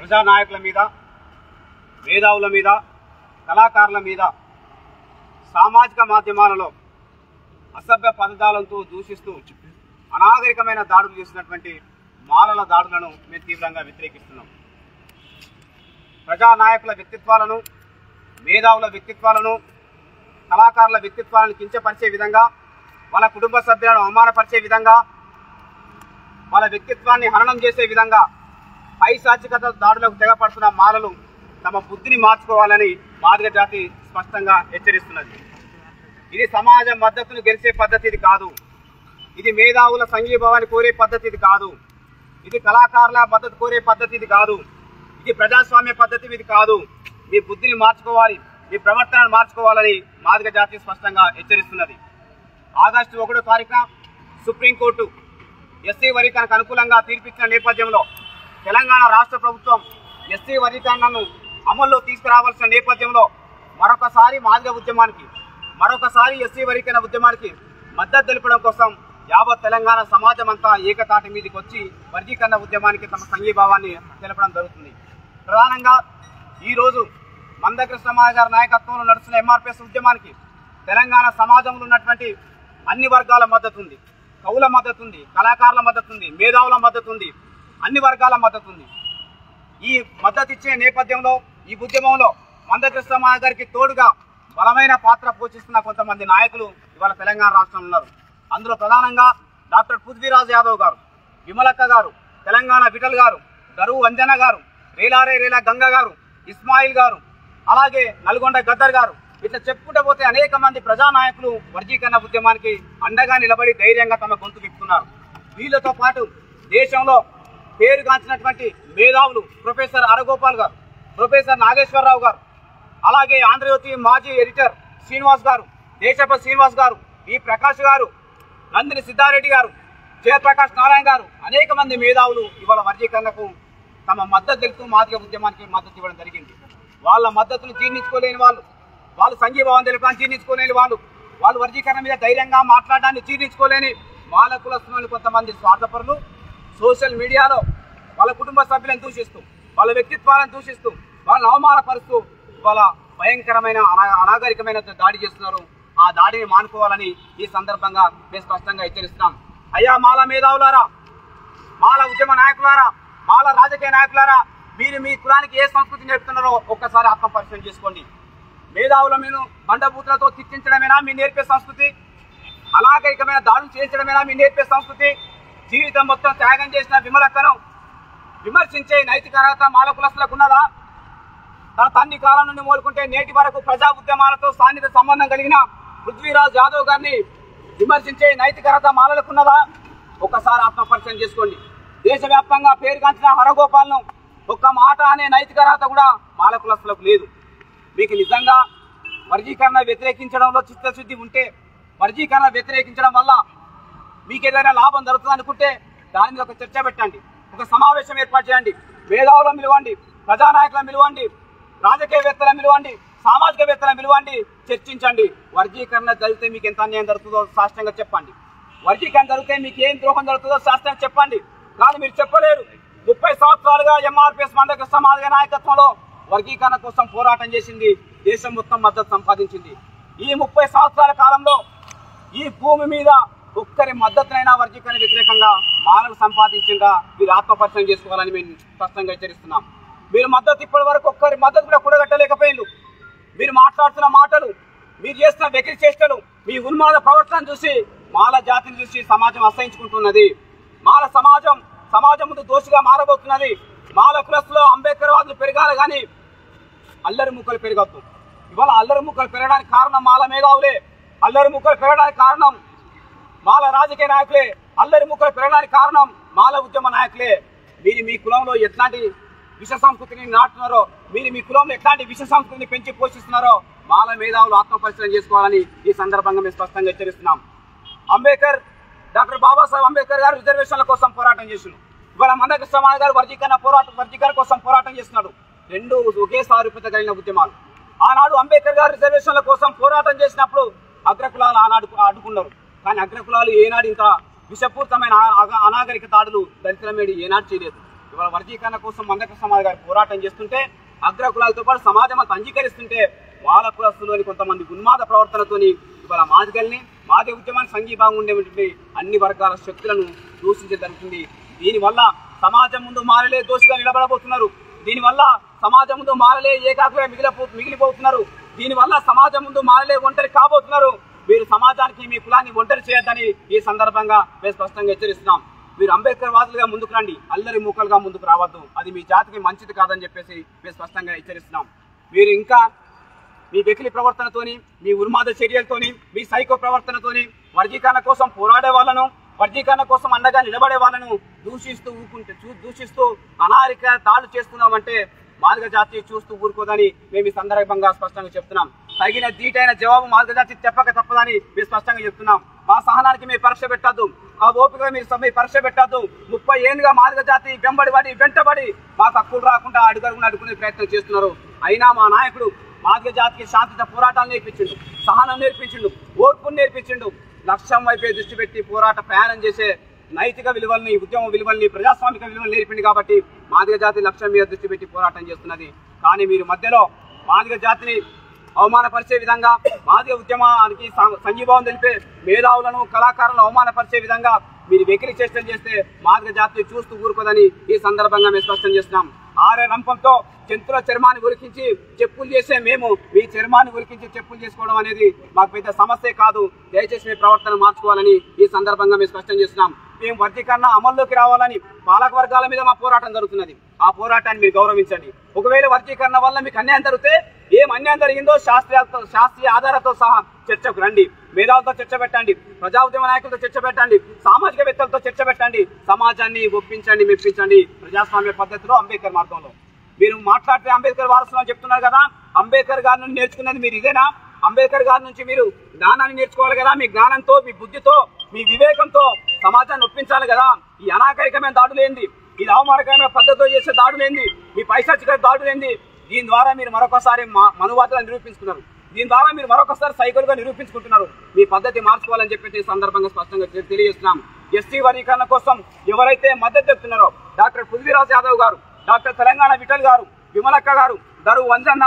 ప్రజానాయకుల మీద, మేధావుల మీద, కళాకారుల మీద సామాజిక మాధ్యమాలలో అసభ్య పదజాలంతో దూషిస్తూ అనాగరికమైన దాడులు చేసినటువంటి మాలల దాడులను మేము తీవ్రంగా వ్యతిరేకిస్తున్నాం. ప్రజానాయకుల వ్యక్తిత్వాలను, మేధావుల వ్యక్తిత్వాలను, కళాకారుల వ్యక్తిత్వాలను కించపరిచే విధంగా, వాళ్ళ కుటుంబ సభ్యులను అవమానపరిచే విధంగా, వాళ్ళ వ్యక్తిత్వాన్ని హననం చేసే విధంగా పైశాచికత దాడులకు తెగపడుతున్న మాలలు తమ బుద్ధిని మార్చుకోవాలని మాదిగ జాతి స్పష్టంగా హెచ్చరిస్తున్నది. ఇది సమాజ మద్దతును గెలిచే పద్ధతి ఇది కాదు. ఇది మేధావుల సంఘీభావాన్ని కోరే పద్ధతి ఇది కాదు. ఇది కళాకారుల మద్దతు కోరే పద్ధతి ఇది కాదు. ఇది ప్రజాస్వామ్య పద్ధతి ఇది కాదు. మీ బుద్ధిని మార్చుకోవాలి, మీ ప్రవర్తనను మార్చుకోవాలని మాదిగ జాతి స్పష్టంగా హెచ్చరిస్తున్నది. ఆగస్టు 1వ తారీఖున సుప్రీంకోర్టు ఎస్సీ వర్గీకరణకు అనుకూలంగా తీర్పిచ్చిన నేపథ్యంలో తెలంగాణ రాష్ట్ర ప్రభుత్వం ఎస్సీ వర్గీకరణను అమల్లో తీసుకురావాల్సిన నేపథ్యంలో మరొకసారి మాదిగ ఉద్యమానికి, మరొకసారి ఎస్సీ వర్గీకరణ ఉద్యమానికి మద్దతు తెలపడం కోసం యావత్ తెలంగాణ సమాజం అంతా ఏకతాటి మీదకి వచ్చి వర్గీకరణ ఉద్యమానికి తమ సంఘీభావాన్ని తెలపడం జరుగుతుంది. ప్రధానంగా ఈరోజు మందకృష్ణమాదిగ గారి నాయకత్వంలో నడుస్తున్న ఎంఆర్పీఎస్ ఉద్యమానికి తెలంగాణ సమాజంలో ఉన్నటువంటి అన్ని వర్గాల మద్దతు ఉంది. కవుల మద్దతు ఉంది, కళాకారుల మద్దతు ఉంది, మేధావుల మద్దతు ఉంది, అన్ని వర్గాల మద్దతు ఉంది. ఈ మద్దతు ఇచ్చే నేపథ్యంలో ఈ ఉద్యమంలో మందకృష్ణమాదిగ గారికి తోడుగా బలమైన పాత్ర పోషిస్తున్న కొంతమంది నాయకులు ఇవాళ తెలంగాణ రాష్ట్రంలో ఉన్నారు. అందులో ప్రధానంగా డాక్టర్ పృథ్వీరాజ్ యాదవ్ గారు, విమలక్క గారు, తెలంగాణ విఠల్ గారు, గరువు అంజన గారు, రేలారే రేలా గంగ గారు, ఇస్మాయిల్ గారు, అలాగే నల్గొండ గద్దర్ గారు, ఇట్లా చెప్పుకుంటూ పోతే అనేక మంది ప్రజానాయకులు వర్గీకరణ ఉద్యమానికి అండగా నిలబడి ధైర్యంగా తమ గొంతు విప్పుతున్నారు. వీళ్ళతో పాటు దేశంలో పేరుగాంచినటువంటి మేధావులు ప్రొఫెసర్ అరగోపాల్ గారు, ప్రొఫెసర్ నాగేశ్వరరావు గారు, అలాగే ఆంధ్రజ్యోతి మాజీ ఎడిటర్ శ్రీనివాస్ గారు, దేశపతి శ్రీనివాస్ గారు, ఈ ప్రకాష్ గారు, నందిని సిద్ధారెడ్డి గారు, జయప్రకాష్ నారాయణ గారు, అనేక మంది మేధావులు ఇవాళ వర్గీకరణకు తమ మద్దతు తెలుపుతూ మాదిగ ఉద్యమానికి మద్దతు ఇవ్వడం జరిగింది. వాళ్ళ మద్దతును జీర్ణించుకోలేని వాళ్ళు సంఘీభావం తెలపడానికి జీర్ణించుకోలేని వాళ్ళు వర్గీకరణ మీద ధైర్యంగా మాట్లాడడాన్ని జీర్ణించుకోలేని మాల కులస్తులను కొంతమంది స్వార్థపరులు సోషల్ మీడియాలో వాళ్ళ కుటుంబ సభ్యులను దూషిస్తూ, వాళ్ళ వ్యక్తిత్వాలను దూషిస్తూ, వాళ్ళని అవమానపరుస్తూ వాళ్ళ భయంకరమైన అనాగరికమైన దాడి చేస్తున్నారు. ఆ దాడిని మానుకోవాలని ఈ సందర్భంగా మేము స్పష్టంగా హెచ్చరిస్తున్నాం. అయ్యా మాల మేధావులారా, మాల ఉద్యమ నాయకులారా, మాల రాజకీయ నాయకులారా, మీరు మీ కులానికి ఏ సంస్కృతి నేర్పుతున్నారో ఒక్కసారి ఆత్మపరిశీలన చేసుకోండి. మేధావుల మీద బండబూతులతో తిట్టించడమేనా మీ నేర్పే సంస్కృతి? అనాగరికమైన దాడులు చేయించడమేనా మీ నేర్పే సంస్కృతి? జీవితం మొత్తం త్యాగం చేసిన విమలక్కను విమర్శించే నైతిక అర్హత మాల కులస్తులకు ఉన్నదా? తన తండ్రి కాలం నుండి మొదలుకుంటే నేటి వరకు ప్రజా ఉద్యమాలతో సాన్నిధ్య సంబంధం కలిగిన పృథ్వీరాజ్ యాదవ్ గారిని విమర్శించే నైతిక అర్హత మాలలకు ఉన్నదా? ఒకసారి ఆత్మపరిశీలన చేసుకోండి. దేశవ్యాప్తంగా పేరుగాంచిన హరగోపాల్ను ఒక్క మాట అనే నైతిక అర్హత కూడా మాల కులస్తులకు లేదు. మీకు నిజంగా వర్గీకరణ వ్యతిరేకించడంలో చిత్తశుద్ధి ఉంటే, వర్గీకరణ వ్యతిరేకించడం వల్ల మీకు ఏదైనా లాభం జరుగుతుంది అనుకుంటే దాని మీద ఒక చర్చ పెట్టండి, ఒక సమావేశం ఏర్పాటు చేయండి, మేధావులను పిలవండి, ప్రజానాయకులను పిలవండి, రాజకీయవేత్తలను పిలవండి, సామాజికవేత్తలను పిలవండి, చర్చించండి. వర్గీకరణ జరిగితే మీకు ఎంత అన్యాయం జరుగుతుందో శాస్త్రంగా చెప్పండి. వర్గీకరణ జరిగితే మీకు ఏం ద్రోహం జరుగుతుందో శాస్త్రంగా చెప్పండి. కానీ మీరు చెప్పలేరు. 30 సంవత్సరాలుగా ఎంఆర్పీఎస్ మందకృష్ణమాదిగ నాయకత్వంలో వర్గీకరణ కోసం పోరాటం చేసింది, దేశం మొత్తం మద్దతు సంపాదించింది. ఈ 30 సంవత్సరాల కాలంలో ఈ భూమి మీద ఒక్కరి మద్దతునైనా వర్గీకరణ వ్యతిరేకంగా మానవులు సంపాదించిందా? మీరు ఆత్మపరిశీలన చేసుకోవాలని మేము స్పష్టంగా హెచ్చరిస్తున్నాం. మీరు మద్దతు ఇప్పటి వరకు ఒక్కరి మద్దతు కూడా కూడగట్టలేకపోయింది. మీరు మాట్లాడుతున్న మాటలు, మీరు చేస్తున్న వెకిలి చేష్టలు, మీ ఉన్మాద ప్రవర్తన చూసి మాల జాతిని చూసి సమాజం అసహించుకుంటున్నది. మాల సమాజం ముందు దోషిగా మారబోతున్నది. మాల కులస్తులో అంబేద్కర్ వాదులు పెరగాలి కానీ అల్లరి ముక్కలు పెరగద్దు. ఇవాళ అల్లరి ముక్కలు పెరగడానికి కారణం మాల మేధావులే, అల్లరి ముక్కలు పెరగడానికి కారణం మాల రాజకీయ నాయకులే, అల్లరి ముక్కలు పెరగడానికి కారణం మాల ఉద్యమ నాయకులే. మీరు మీ కులంలో ఎట్లాంటి విష సంస్కృతిని నాటుతున్నారో, మీరు మీ కులంలో ఎట్లాంటి విష సంస్కృతిని పెంచి పోషిస్తున్నారో మాల మేధావులు ఆత్మపరిశీలన చేసుకోవాలని ఈ సందర్భంగా మేము స్పష్టంగా హెచ్చరిస్తున్నాం. డాక్టర్ బాబాసాహెబ్ అంబేద్కర్ గారు రిజర్వేషన్ల కోసం పోరాటం చేస్తున్నారు. ఇవాళ మందకృష్ణమాదిగ గారు వర్గీకరణ కోసం పోరాటం చేస్తున్నాడు. రెండు ఒకేసారి కలిగిన ఉద్యమాలు. ఆనాడు అంబేద్కర్ గారు రిజర్వేషన్ల కోసం పోరాటం చేసినప్పుడు అగ్రకులాలు ఆనాడు అడ్డుకున్నారు. కానీ అగ్రకులాలు ఏనాడు ఇంత విషపూరితమైన అనాగరిక దాడులు దళితుల మీద ఏనాడు చేయలేదు. ఇవాళ వర్గీకరణ కోసం మందకృష్ణ సమాజ్ గారు పోరాటం చేస్తుంటే, అగ్ర కులాలతో పాటు సమాజం అంతా అంగీకరిస్తుంటే, వాళ్ళ కులస్తులోని కొంతమంది ఉన్మాద ప్రవర్తనతోని ఇవాళ మాదిగల్ని, మాదిగ ఉద్యమానికి సంఘీభాగం ఉండేటువంటి అన్ని వర్గాల శక్తులను దూషించడం జరుగుతుంది. దీనివల్ల సమాజం ముందు మారలే దోషిగా నిలబడబోతున్నారు. దీనివల్ల సమాజం ముందు మారలే ఏకాకుగా మిగిలిపోతున్నారు. దీనివల్ల సమాజం ముందు మారలే ఒంటరి కాబోతున్నారు. మీరు సమాజానికి మీ కులాన్ని ఒంటరి చేయొద్దని ఈ సందర్భంగా మేము స్పష్టంగా హెచ్చరిస్తున్నాం. మీరు అంబేద్కర్ వాదులుగా ముందుకు రండి, అల్లరి మూకలుగా ముందుకు రావద్దు. అది మీ జాతికి మంచిది కాదని చెప్పేసి మేము స్పష్టంగా హెచ్చరిస్తున్నాం. మీరు ఇంకా మీ వెకిలి ప్రవర్తనతోని, మీ ఉన్మాద చర్యలతోని, మీ సైకో ప్రవర్తనతోని వర్గీకరణ కోసం పోరాడే వాళ్ళను, వర్గీకరణ కోసం అండగా నిలబడే వాళ్ళను దూషిస్తూ అనారిక దాడులు చేస్తున్నామంటే మాదిగ జాతి చూస్తూ ఊరుకోదని మేము ఈ సందర్భంగా స్పష్టంగా చెప్తున్నాం. తగిన ధీటైన జవాబు మాదిగ జాతి చెప్పక తప్పదని మేము స్పష్టంగా చెప్తున్నాం. మా సహనానికి మీరు పరీక్ష పెట్టద్దు, ఆ ఓపిక మీరు పరీక్ష పెట్టద్దు. 30 ఏళ్ళుగా మాదిగ జాతి వెంటబడి మాకు హక్కులు రాకుండా అడుగునే ప్రయత్నం చేస్తున్నారు. అయినా మా నాయకుడు మాదిగ జాతికి శాంతియుత పోరాటాలు నేర్పించిండు, సహనం నేర్పించిండు, ఓర్పును నేర్పించిండు. లక్ష్యం వైపే దృష్టి పెట్టి పోరాట ప్రయాణం చేసే నైతిక విలువల్ని, ఉద్యమ విలువల్ని, ప్రజాస్వామిక విలువలు నేర్పింది కాబట్టి మాదిగ జాతి లక్ష్యం మీద దృష్టి పెట్టి పోరాటం చేస్తున్నది. కానీ మీరు మధ్యలో మాదిగ జాతిని అవమానపరిచే విధంగా, మాదిగ ఉద్యమానికి సంఘీభావం తెలిపే మేధావులను, కళాకారులను అవమానపరిచే విధంగా మీరు వెకిలి చేష్టలు చేస్తే మాదిగ జాతిని చూస్తూ ఊరుకోదని ఈ సందర్భంగా మేము స్పష్టం చేస్తున్నాం. ఆరే రంపంతో జంతువుల చర్మాన్ని ఉరికించి చెప్పులు చేసే మేము మీ చర్మాన్ని ఉరికించి చెప్పులు చేసుకోవడం అనేది మాకు పెద్ద సమస్య కాదు. దయచేసి మీ ప్రవర్తన మార్చుకోవాలని ఈ సందర్భంగా మేము స్పష్టం చేస్తున్నాం. మేము వర్గీకరణ అమల్లోకి రావాలని పాలక వర్గాల మీద మా పోరాటం జరుగుతున్నది. ఆ పోరాటాన్ని మీరు గౌరవించండి. ఒకవేళ వర్గీకరణ వల్ల మీకు అన్యాయం జరిగితే, ఏం అన్యాయం జరిగిందో శాస్త్రీయ ఆధారాలతో సహా చర్చకు రండి. మేధావులతో చర్చ పెట్టండి, ప్రజా ఉద్యమ నాయకులతో చర్చ పెట్టండి, సామాజికవేత్తలతో చర్చ పెట్టండి. సమాజాన్ని ఒప్పించండి, మెప్పించండి ప్రజాస్వామ్య పద్ధతిలో, అంబేద్కర్ మార్గంలో. మీరు మాట్లాడితే అంబేద్కర్ వారసులు అని చెప్తున్నారు కదా, అంబేద్కర్ గారి నుండి నేర్చుకున్నది మీరు ఇదేనా? అంబేద్కర్ గారి నుంచి మీరు జ్ఞానాన్ని నేర్చుకోవాలి కదా. మీ జ్ఞానంతో, మీ బుద్ధితో, మీ వివేకంతో సమాజాన్ని ఒప్పించాలి కదా. ఈ అనాగరికమైన దాడులేంది, ఈ అవమానకరమైన పద్ధతితో చేసే దాడులేంది, మీ పైశాచిక దాడులేంది? దీని ద్వారా మీరు మరొకసారి మనువాదులను నిరూపించుకున్నారు. దీని ద్వారా మీరు మరొకసారి సైకిల్గా నిరూపించుకుంటున్నారు. మీ పద్ధతి మార్చుకోవాలని చెప్పి ఈ సందర్భంగా స్పష్టంగా తెలియజేస్తున్నాం. ఎస్టీ వర్గీకరణ కోసం ఎవరైతే మద్దతు చెప్తున్నారో డాక్టర్ పృథ్వీరాజ్ యాదవ్ గారు, డాక్టర్ తెలంగాణ విఠల్ గారు, విమలక్క గారు, దరు వంజన్న,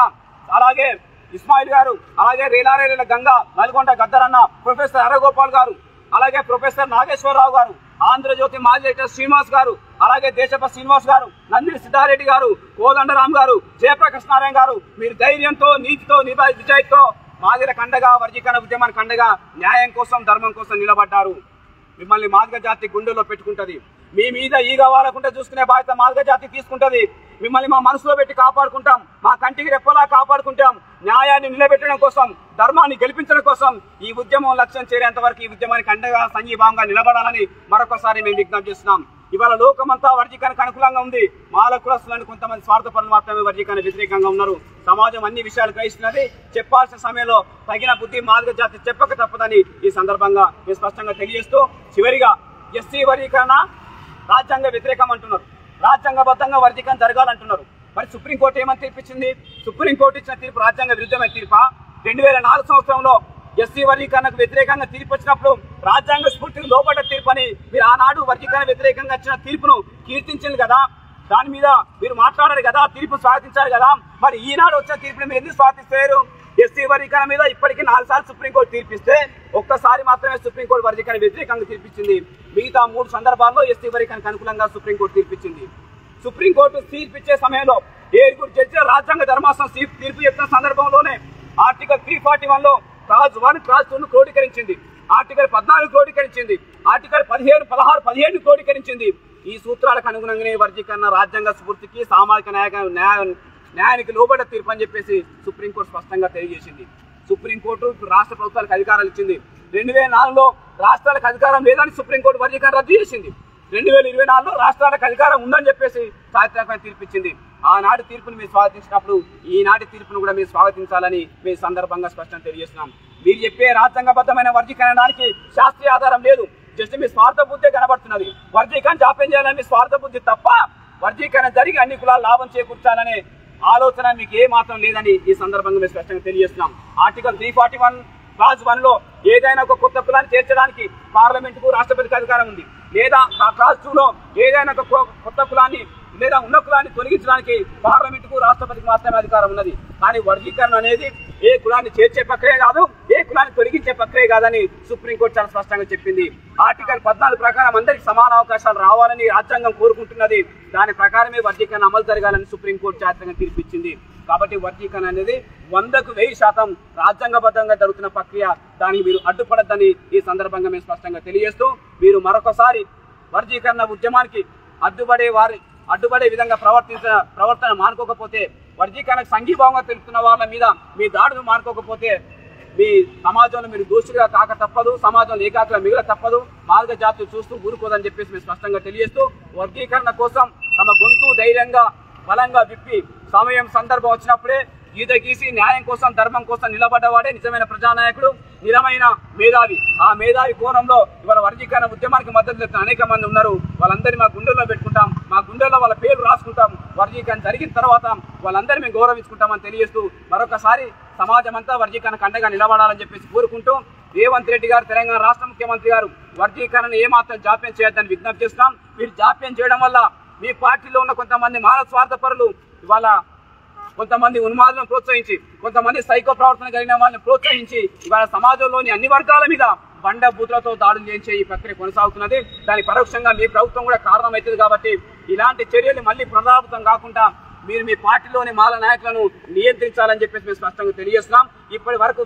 అలాగే ఇస్మాయిల్ గారు, అలాగే రేలారేల గంగా, నల్గొండ గద్దరన్న, ప్రొఫెసర్ అరగోపాల్ గారు, అలాగే ప్రొఫెసర్ నాగేశ్వరరావు గారు, ఆంధ్రజ్యోతి మాజీ డైరెక్టర్ శ్రీనివాస్ గారు, అలాగే దేశప శ్రీనివాస్ గారు, నందిని సిద్ధారెడ్డి గారు, కోదండరామ్ గారు, జయప్రకాష్ నారాయణ గారు, మీరు ధైర్యంతో, నీతితో, నిజాయితీతో మాదిగల కండగా, వర్గీకరణ ఉద్యమానికి కండగా న్యాయం కోసం, ధర్మం కోసం నిలబడ్డారు. మిమ్మల్ని మాదిగ జాతి గుండెల్లో పెట్టుకుంటది. మీ మీద ఈగ వాలకుండా చూసుకునే బాధ్యత మాదిగ జాతి తీసుకుంటది. మిమ్మల్ని మా మనసులో పెట్టి కాపాడుకుంటాం, మా కంటికి రెప్పలా కాపాడుకుంటాం. న్యాయాన్ని నిలబెట్టడం కోసం, ధర్మాన్ని గెలిపించడం కోసం ఈ ఉద్యమం లక్ష్యం చేరేంత వరకు ఈ ఉద్యమానికి అండగా, సంఘీభావంగా నిలబడాలని మరొకసారి మేము విజ్ఞప్తి చేస్తున్నాం. ఇవాళ లోకమంతా వర్గీకరణకు అనుకూలంగా ఉంది. మాల కులస్తులను కొంతమంది స్వార్థపరులు మాత్రమే వర్గీకరణ వ్యతిరేకంగా ఉన్నారు. సమాజం అన్ని విషయాలు గ్రహిస్తున్నది. చెప్పాల్సిన సమయంలో తగిన బుద్ధి మాదిగ జాతి చెప్పక తప్పదని ఈ సందర్భంగా మేము స్పష్టంగా తెలియజేస్తూ, చివరిగా ఎస్సీ వర్గీకరణ రాజ్యాంగ వ్యతిరేకం అంటున్నారు, రాజ్యాంగబద్ధంగా వర్గీకరణ జరగాలంటున్నారు. మరి సుప్రీంకోర్టు ఏమని తీర్పిచ్చింది? సుప్రీంకోర్టు ఇచ్చిన తీర్పు రాజ్యాంగ విరుద్ధమైన తీర్పా? 2004 సంవత్సరంలో ఎస్సీ వర్గీకరణకు వ్యతిరేకంగా తీర్పు వచ్చినప్పుడు రాజ్యాంగ స్ఫూర్తికి లోబడ్డ తీర్పు అని మీరు ఆనాడు వర్గీకరణ వ్యతిరేకంగా వచ్చిన తీర్పును కీర్తించింది కదా. దాని మీద మీరు మాట్లాడారు కదా, తీర్పు స్వాగతించారు కదా. మరి ఈనాడు వచ్చిన తీర్పుని మీరు ఎందుకు స్వాగతిస్తారు? ఎస్సీ వర్గీకరణ మీద ఇప్పటికీ 4 సార్లు సుప్రీంకోర్టు తీర్పిస్తే ఒక్కసారి మాత్రమే సుప్రీంకోర్టు వర్గీకరణ వ్యతిరేకంగా తీర్పిచ్చింది. మిగతా 3 సందర్భాల్లో ఎస్సీ వర్గీకరణకు అనుకూలంగా సుప్రీంకోర్టు తీర్పిచ్చింది. సుప్రీంకోర్టు తీర్పిచ్చే సమయంలో 7 జడ్జిల రాజ్యాంగ ధర్మాసనం తీర్పు చెప్పిన సందర్భంలోనే ఆర్టికల్ 341లో క్లాజ్ 1, క్లాజ్ 2ను క్రోడీకరించింది. ఆర్టికల్ 14 క్రోడీకరించింది. ఆర్టికల్ 15, 16, 17 క్రోడీకరించింది. ఈ సూత్రాలకు అనుగుణంగానే వర్గీకరణ రాజ్యాంగ స్ఫూర్తికి, సామాజిక న్యాయానికి లోబడ్డ తీర్పు అని చెప్పేసి సుప్రీంకోర్టు స్పష్టంగా తెలియజేసింది. సుప్రీంకోర్టు రాష్ట్ర ప్రభుత్వాలకు అధికారాలు ఇచ్చింది. 2004లో రాష్ట్రాలకు అధికారం లేదని సుప్రీంకోర్టు వర్గీకరణ రద్దు చేసింది. 2024లో రాష్ట్రాలకు అధికారం ఉందని చెప్పేసి చారిత్రాత్మక తీర్పిచ్చింది. ఆనాటి తీర్పును మీరు స్వాగతించినప్పుడు ఈనాటి తీర్పును కూడా మీరు స్వాగతించాలని మీ సందర్భంగా స్పష్టంగా తెలియజేస్తున్నాం. మీరు చెప్పే రాజ్యాంగబద్ధమైన వర్గీకరణానికి శాస్త్రీయ ఆధారం లేదు. జస్ట్ మీ స్వార్థ బుద్ధి కనబడుతున్నది. వర్గీకరణ జాప్యం చేయాలని మీ స్వార్థ బుద్ధి తప్ప వర్గీకరణ జరిగి అన్ని కులాలు లాభం చేకూర్చాలనే ఆలోచన మీకు ఏ మాత్రం లేదని ఈ సందర్భంగా మేము స్పష్టంగా తెలియజేస్తున్నాం. ఆర్టికల్ 341 క్లాజ్ 1లో ఏదైనా ఒక కొత్త కులాన్ని చేర్చడానికి పార్లమెంటుకు, రాష్ట్రపతికి అధికారం ఉంది. లేదా క్లాజ్ 2లో ఏదైనా ఒక కొత్త కులాన్ని లేదా ఉన్న కులాన్ని తొలగించడానికి పార్లమెంటుకు రాష్ట్రపతికి మాత్రమే అధికారం ఉన్నది. కానీ వర్గీకరణ అనేది ఏ కులాన్ని చేర్చే ప్రక్రియ కాదు, ఏ కులాన్ని తొలగించే ప్రక్రియ కాదని సుప్రీంకోర్టు చాలా స్పష్టంగా చెప్పింది. ఆర్టికల్ 14 ప్రకారం అందరికి సమాన అవకాశాలు రావాలని రాజ్యాంగం కోరుకుంటున్నది. దాని ప్రకారమే వర్గీకరణ అమలు జరగాలని సుప్రీంకోర్టు చారిత్రకంగా తీర్పిచ్చింది. కాబట్టి వర్గీకరణ అనేది 100కు 1000% రాజ్యాంగబద్ధంగా జరుగుతున్న ప్రక్రియ. దానికి మీరు అడ్డుపడద్దని ఈ సందర్భంగా మేము స్పష్టంగా తెలియజేస్తూ, మీరు మరొకసారి వర్గీకరణ ఉద్యమానికి అడ్డుపడే విధంగా ప్రవర్తన మానుకోకపోతే, వర్గీకరణకు సంఘీభావంగా తెలుపుతున్న వాళ్ళ మీద మీ దాడులు మానుకోకపోతే మీ సమాజంలో మీరు దోషులుగా కాక తప్పదు, సమాజంలో ఏకాగ్రత మిగల తప్పదు. మార్గ జాతులు చూస్తూ ఊరుకోదని చెప్పేసి మేము స్పష్టంగా తెలియజేస్తూ, వర్గీకరణ కోసం తమ గొంతు ధైర్యంగా బలంగా విప్పి సమయం సందర్భం వచ్చినప్పుడే గీత గీసి న్యాయం కోసం ధర్మం కోసం నిలబడ్డవాడే నిజమైన ప్రజానాయకుడు, నిజమైన మేధావి. ఆ మేధావి కోణంలో ఇవాళ వర్గీకరణ ఉద్యమానికి మద్దతు ఇస్తున్న అనేక మంది ఉన్నారు. వాళ్ళందరినీ మా గుండెల్లో పెట్టుకుంటాం, మా గుండెల్లో వాళ్ళ పేరు రాసుకుంటాం. వర్గీకరణ జరిగిన తర్వాత వాళ్ళందరినీ మేము గౌరవించుకుంటామని తెలియజేస్తూ, మరొకసారి సమాజం అంతా వర్గీకరణకు అండగా నిలబడాలని చెప్పేసి కోరుకుంటూ, రేవంత్ రెడ్డి గారు తెలంగాణ రాష్ట్ర ముఖ్యమంత్రి గారు వర్గీకరణ ఏమాత్రం జాప్యం చేయొద్దని విజ్ఞప్తి చేస్తున్నాం. మీరు జాప్యం చేయడం వల్ల మీ పార్టీలో ఉన్న కొంతమంది మానవ స్వార్థపరులు ఇవాళ కొంతమంది ఉన్మాదులను ప్రోత్సహించి, కొంతమంది సైకో ప్రవర్తన కలిగిన వాళ్ళని ప్రోత్సహించి ఇవాళ సమాజంలోని అన్ని వర్గాల మీద బండ బూతులతో దాడులు చేయించే ఈ ప్రక్రియ కొనసాగుతున్నది. దానికి పరోక్షంగా మీ ప్రభుత్వం కూడా కారణమవుతుంది. కాబట్టి ఇలాంటి చర్యలు మళ్ళీ పునరావృతం కాకుండా మీరు మీ పార్టీలోని మాల నాయకులను నియంత్రించాలని చెప్పేసి మేము స్పష్టంగా తెలియజేస్తున్నాం. ఇప్పటి వరకు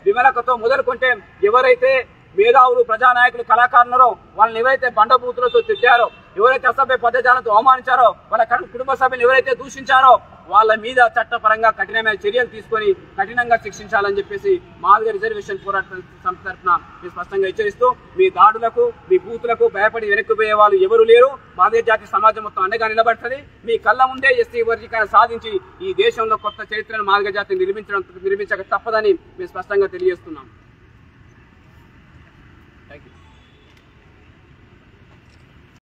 విమలకతో మొదలుకుంటే ఎవరైతే మేధావులు, ప్రజానాయకులు, కళాకారులరో వాళ్ళని ఎవరైతే బండబూతులతో తిట్టారో, ఎవరైతే అసభ్య పదజాలంతో అవమానించారో, వాళ్ళ కుటుంబ సభ్యులు ఎవరైతే దూషించారో వాళ్ళ మీద చట్టపరంగా కఠినమైన చర్యలు తీసుకొని కఠినంగా శిక్షించాలని చెప్పేసి మాదిగ రిజర్వేషన్ పోరాట సంస్థ తరఫున మేము స్పష్టంగా హెచ్చరిస్తూ, మీ దాడులకు, మీ బూతులకు భయపడి వెనక్కిపోయే వాళ్ళు ఎవరు లేరు. మాదిగ జాతి సమాజం మొత్తం అండగా నిలబడుతుంది. మీ కళ్ళ ముందే ఎస్సీ వర్గీకరణ సాధించి ఈ దేశంలో కొత్త చరిత్రను మాదిగ జాతిని నిర్మించక తప్పదని మేము స్పష్టంగా తెలియజేస్తున్నాం. Thank you.